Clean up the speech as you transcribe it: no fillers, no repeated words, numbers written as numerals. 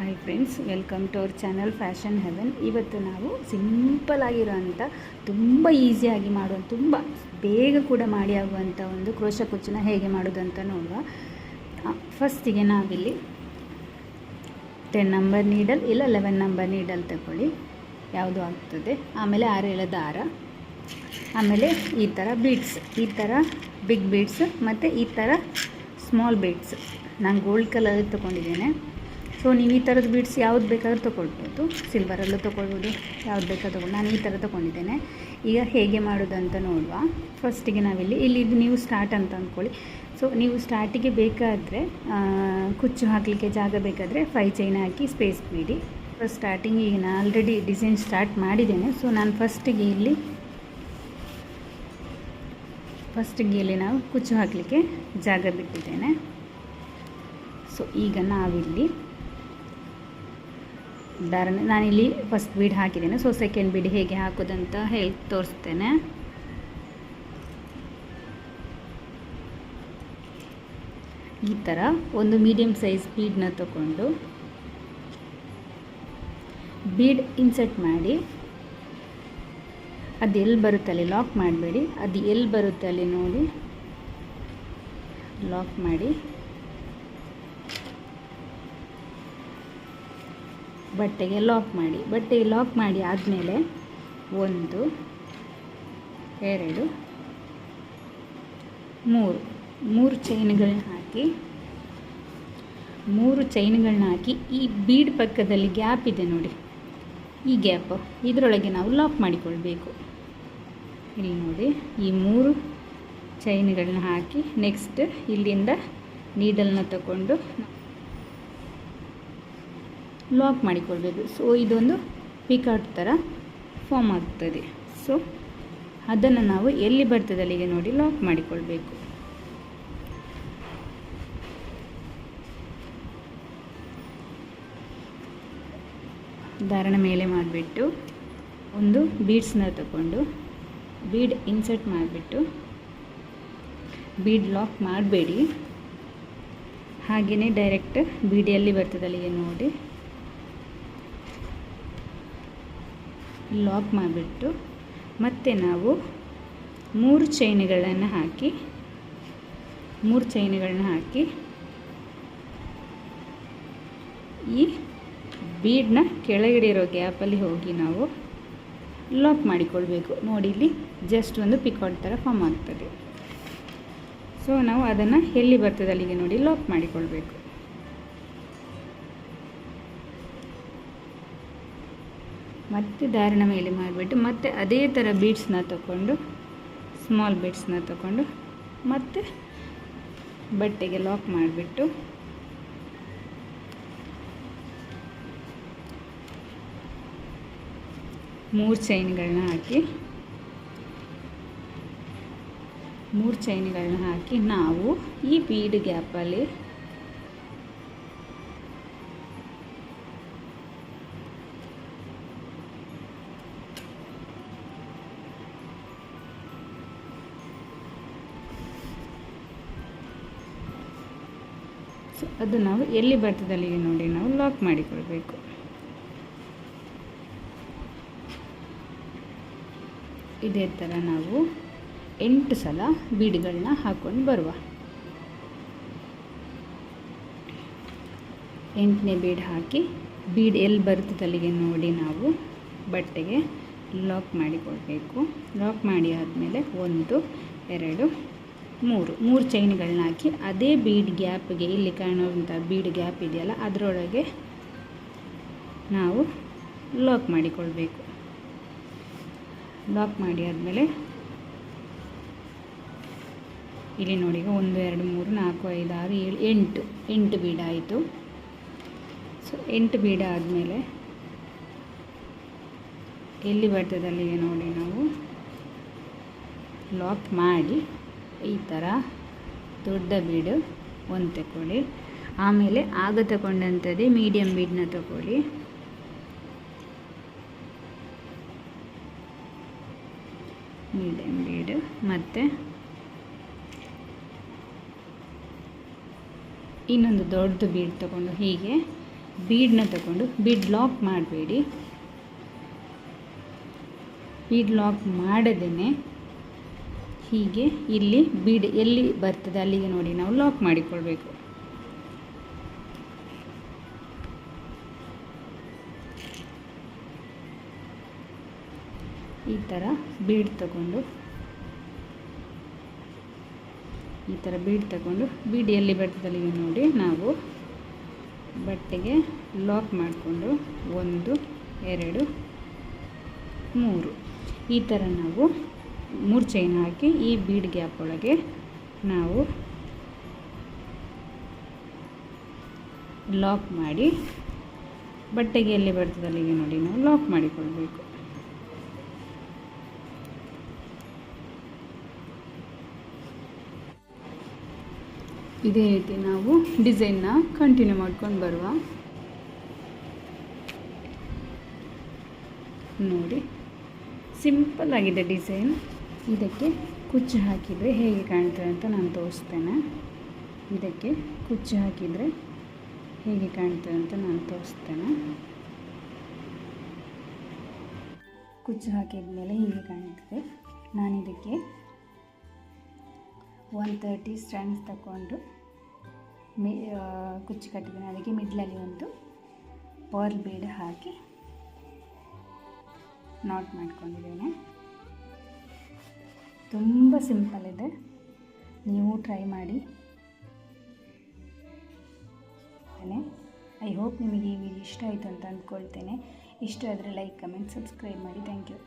Hi friends, welcome to our channel fashion heaven. ಇವತ್ತು ನಾವು simple ಆಗಿರೋಂಥ ತುಂಬ ಈಸಿಯಾಗಿ ಮಾಡುವಂಥ ತುಂಬ ಬೇಗ ಕೂಡ ಮಾಡಿ ಆಗುವಂಥ ಒಂದು ಕ್ರೋಶ ಕುಚ್ಚನ್ನ ಹೇಗೆ ಮಾಡೋದಂತ ನೋಡುವ. ಫಸ್ಟಿಗೆ ನಾವಿಲ್ಲಿ 10 ನಂಬರ್ ನೀಡಲ್ ಇಲ್ಲ 11 ನಂಬರ್ ನೀಡಲ್ ತಗೊಳ್ಳಿ, ಯಾವುದು ಆಗ್ತದೆ. ಆಮೇಲೆ 6 ಎಳೆ ದಾರ, ಆಮೇಲೆ ಈ ಥರ ಬೀಡ್ಸ್, ಈ ಥರ ಬಿಗ್ ಬೀಡ್ಸ್ ಮತ್ತು ಈ ಥರ ಸ್ಮಾಲ್ ಬೀಡ್ಸ್. ನಾನು ಗೋಲ್ಡ್ ಕಲರ್ ತೊಗೊಂಡಿದ್ದೇನೆ. ಸೊ ನೀವು ಈ ಥರದ ಬೀಡ್ಸ್ ಯಾವ್ದು ಬೇಕಾದ್ರೂ ತೊಗೊಳ್ಬೋದು, ಸಿಲ್ವರಲ್ಲೂ ತೊಗೊಳ್ಬೋದು, ಯಾವ್ದು ಬೇಕಾದ್ರೂ ತೊಗೊಳ್ಬೋದು. ನಾನು ಈ ಥರ ತೊಗೊಂಡಿದ್ದೇನೆ. ಈಗ ಹೇಗೆ ಮಾಡೋದು ಅಂತ ನೋಡುವ. ಫಸ್ಟಿಗೆ ನಾವಿಲ್ಲಿ ನೀವು ಸ್ಟಾರ್ಟ್ ಅಂತ ಅಂದ್ಕೊಳ್ಳಿ. ಸೊ ನೀವು ಸ್ಟಾರ್ಟಿಗೆ ಬೇಕಾದರೆ ಕುಚ್ಚು ಹಾಕಲಿಕ್ಕೆ ಜಾಗ ಬೇಕಾದರೆ 5 ಚೈನ್ ಹಾಕಿ ಸ್ಪೇಸ್ ಬಿಡಿ. ಫಸ್ಟ್ ಸ್ಟಾರ್ಟಿಂಗ್ ಈಗ ನಾನು ಆಲ್ರೆಡಿ ಡಿಸೈನ್ ಸ್ಟಾರ್ಟ್ ಮಾಡಿದ್ದೇನೆ. ಸೊ ನಾನು ಫಸ್ಟಿಗೆ ಇಲ್ಲಿ ನಾವು ಕುಚ್ಚು ಹಾಕಲಿಕ್ಕೆ ಜಾಗ ಬಿಟ್ಟಿದ್ದೇನೆ. ಸೊ ಈಗ ನಾವಿಲ್ಲಿ ನಾನಿಲ್ಲಿ ಫಸ್ಟ್ ಬೀಡ್ ಹಾಕಿದ್ದೇನೆ. ಸೊ ಸೆಕೆಂಡ್ ಬೀಡ್ ಹೇಗೆ ಹಾಕೋದಂತ ತೋರಿಸ್ತೇನೆ. ಈ ಥರ ಒಂದು ಮೀಡಿಯಮ್ ಸೈಜ್ ಬೀಡನ್ನ ತಗೊಂಡು ಬೀಡ್ ಇನ್ಸರ್ಟ್ ಮಾಡಿ, ಅದು ಎಲ್ಲಿ ಬರುತ್ತೆ ಅಲ್ಲಿ ಲಾಕ್ ಮಾಡಬೇಡಿ, ಅದು ಎಲ್ಲಿ ಬರುತ್ತೆ ಅಲ್ಲಿ ನೋಡಿ ಲಾಕ್ ಮಾಡಿ ಬಟ್ಟೆಗೆ ಲಾಕ್ ಮಾಡಿ ಆದಮೇಲೆ 1 2 3 ಚೈನ್ಗಳನ್ನ ಹಾಕಿ ಈ ಬೀಡ್ ಪಕ್ಕದಲ್ಲಿ ಗ್ಯಾಪ್ ಇದೆ ನೋಡಿ, ಈ ಗ್ಯಾಪ್ ಇದರೊಳಗೆ ನಾವು ಲಾಕ್ ಮಾಡಿಕೊಳ್ಬೇಕು. ಇಲ್ಲಿ ನೋಡಿ ಈ 3 ಚೈನ್ಗಳನ್ನ ಹಾಕಿ ನೆಕ್ಸ್ಟ್ ಇಲ್ಲಿಂದ ನೀಡಲ್ನ ತಗೊಂಡು ಲಾಕ್ ಮಾಡಿಕೊಳ್ಬೇಕು. ಸೊ ಇದೊಂದು ಪಿಕಾಟ್ ಥರ ಫಾರ್ಮ್ ಆಗ್ತದೆ. ಸೊ ಅದನ್ನು ನಾವು ಎಲ್ಲಿ ಬರ್ತದೆ ಅಲ್ಲಿಗೆ ನೋಡಿ ಲಾಕ್ ಮಾಡಿಕೊಳ್ಬೇಕು. ದಾರಣ ಮೇಲೆ ಮಾಡಿಬಿಟ್ಟು ಒಂದು ಬೀಡ್ಸ್ನ ತಗೊಂಡು ಬೀಡ್ ಇನ್ಸರ್ಟ್ ಮಾಡಿಬಿಟ್ಟು, ಬೀಡ್ ಲಾಕ್ ಮಾಡಬೇಡಿ, ಹಾಗೆಯೇ ಡೈರೆಕ್ಟ್ ಬೀಡ್ ಎಲ್ಲಿ ಬರ್ತದೆ ಅಲ್ಲಿಗೆ ನೋಡಿ ಲಾಕ್ ಮಾಡಿಬಿಟ್ಟು ಮತ್ತೆ ನಾವು 3 ಚೈನ್ಗಳನ್ನು ಹಾಕಿ ಈ ಬೀಡನ್ನ ಕೆಳಗಡೆ ಗ್ಯಾಪಲ್ಲಿ ಹೋಗಿ ನಾವು ಲಾಕ್ ಮಾಡಿಕೊಳ್ಬೇಕು. ನೋಡಿ ಇಲ್ಲಿ ಜಸ್ಟ್ ಒಂದು ಪಿಕಾಟ್ ಥರ ಫಾರ್ಮ್ ಆಗ್ತದೆ. ಸೊ ನಾವು ಅದನ್ನು ಎಲ್ಲಿ ಬರ್ತದೆ ಅಲ್ಲಿಗೆ ನೋಡಿ ಲಾಕ್ ಮಾಡಿಕೊಳ್ಬೇಕು. ಮತ್ತೆ ದಾರಣ ಮೇಲೆ ಮಾಡಿಬಿಟ್ಟು ಮತ್ತೆ ಅದೇ ಥರ ಬೀಡ್ಸ್ನ ತಗೊಂಡು ಸ್ಮಾಲ್ ಬೀಡ್ಸ್ನ ತಗೊಂಡು ಮತ್ತೆ ಬಟ್ಟೆಗೆ ಲಾಕ್ ಮಾಡಿಬಿಟ್ಟು ಮೂರು ಚೈನ್ಗಳನ್ನ ಹಾಕಿ ನಾವು ಈ ಬೀಡ್ ಗ್ಯಾಪಲ್ಲಿ ಅದು ನಾವು ಎಲ್ಲಿ ಬರ್ತದೆ ಅಲ್ಲಿಗೆ ನೋಡಿ ನಾವು ಲಾಕ್ ಮಾಡಿಕೊಳ್ಬೇಕು. ಇದೇ ಥರ ನಾವು 8 ಸಲ ಬೀಡ್ಗಳನ್ನ ಹಾಕ್ಕೊಂಡು ಬರುವ. 8ನೇ ಬೀಡ್ ಹಾಕಿ ಬೀಡ್ ಎಲ್ಲಿ ಬರ್ತದೆ ಅಲ್ಲಿಗೆ ನೋಡಿ ನಾವು ಬಟ್ಟೆಗೆ ಲಾಕ್ ಮಾಡಿಕೊಳ್ಬೇಕು. ಲಾಕ್ ಮಾಡಿ ಆದಮೇಲೆ 1 2 3 ಚೈನ್ಗಳನ್ನ ಹಾಕಿ ಅದೇ ಬೀಡ್ ಗ್ಯಾಪ್ಗೆ ಇಲ್ಲಿ ಕಾಣುವಂಥ ಬೀಡ್ ಗ್ಯಾಪ್ ಇದೆಯಲ್ಲ ಅದರೊಳಗೆ ನಾವು ಲಾಕ್ ಮಾಡಿಕೊಳ್ಬೇಕು. ಲಾಕ್ ಮಾಡಿ ಆದಮೇಲೆ ಇಲ್ಲಿ ನೋಡಿ 1 2 3 4 5 6 7 8 ಬೀಡ್ ಆಯಿತು. ಸೊ 8 ಬೀಡ್ ಆದಮೇಲೆ ಎಲ್ಲಿ ಬರ್ತದೆ ಅಲ್ಲಿಗೆ ನೋಡಿ ನಾವು ಲಾಕ್ ಮಾಡಿ ಈ ಥರ ದೊಡ್ಡ ಬೀಡು 1 ತಗೊಳ್ಳಿ. ಆಮೇಲೆ ಆಗ ತಗೊಂಡಂಥದ್ದೇ ಮೀಡಿಯಮ್ ಬೀಡನ್ನ ತಗೊಳ್ಳಿ. ಮೀಡಿಯಮ್ ಬೀಡು ಮತ್ತು ಇನ್ನೊಂದು ದೊಡ್ಡ ಬೀಡ್ ತಗೊಂಡು ಹೀಗೆ ಬೀಡನ್ನ ತಗೊಂಡು ಬೀಡ್ ಲಾಕ್ ಮಾಡಬೇಡಿ. ಬೀಡ್ ಲಾಕ್ ಮಾಡದೇ ಹೀಗೆ ಇಲ್ಲಿ ಬೀಡ್ ಎಲ್ಲಿ ಬರ್ತದೆ ಅಲ್ಲಿಗೆ ನೋಡಿ ನಾವು ಲಾಕ್ ಮಾಡಿಕೊಳ್ಬೇಕು. ಈ ಥರ ಬೀಡ್ ತಗೊಂಡು ಬೀಡ್ ಎಲ್ಲಿ ಬರ್ತದೆ ಅಲ್ಲಿಗೆ ನೋಡಿ ನಾವು ಬಟ್ಟೆಗೆ ಲಾಕ್ ಮಾಡಿಕೊಂಡು 1 2 3 ಈ ಥರ ನಾವು 3 ಚೈನ್ ಹಾಕಿ ಈ ಬೀಡ್ ಗ್ಯಾಪ್ ಒಳಗೆ ನಾವು ಲಾಕ್ ಮಾಡಿ ಬಟ್ಟೆಗೆ ಎಲ್ಲಿ ಬರ್ತದೆ ಅಲ್ಲಿಗೆ ನೋಡಿ ನಾವು ಲಾಕ್ ಮಾಡಿಕೊಳ್ಬೇಕು. ಇದೇ ರೀತಿ ನಾವು ಡಿಸೈನ್ನ ಕಂಟಿನ್ಯೂ ಮಾಡ್ಕೊಂಡು ಬರುವ. ನೋಡಿ ಸಿಂಪಲ್ ಆಗಿದೆ ಡಿಸೈನ್. ಇದಕ್ಕೆ ಕುಚ್ಚು ಹಾಕಿದರೆ ಹೇಗೆ ಕಾಣ್ತದೆ ಅಂತ ನಾನು ತೋರಿಸ್ತೇನೆ. ಕುಚ್ಚು ಹಾಕಿದ ಮೇಲೆ ಹೀಗೆ ಕಾಣ್ತದೆ. ನಾನು ಇದಕ್ಕೆ 130 ಸ್ಟ್ಯಾಂಡ್ಸ್ ತಗೊಂಡು ಕುಚ್ಚು ಕಟ್ಟಿದ್ದೇನೆ. ಅದಕ್ಕೆ ಮಿಡ್ಲಲ್ಲಿ ಒಂದು ಪರ್ಲ್ ಬೀಡ್ ಹಾಕಿ ನಾಟ್ ಮಾಡ್ಕೊಂಡಿದ್ದೇನೆ. ತುಂಬ ಸಿಂಪಲ್ ಇದೆ, ನೀವು ಟ್ರೈ ಮಾಡಿ. ಐ ಹೋಪ್ ನಿಮಗೆ ಈ ವಿಡಿಯೋ ಇಷ್ಟ ಆಯಿತು ಅಂತ ಅಂದ್ಕೊಳ್ತೇನೆ. ಇಷ್ಟ ಆದರೆ ಲೈಕ್, ಕಮೆಂಟ್, ಸಬ್ಸ್ಕ್ರೈಬ್ ಮಾಡಿ. Thank you.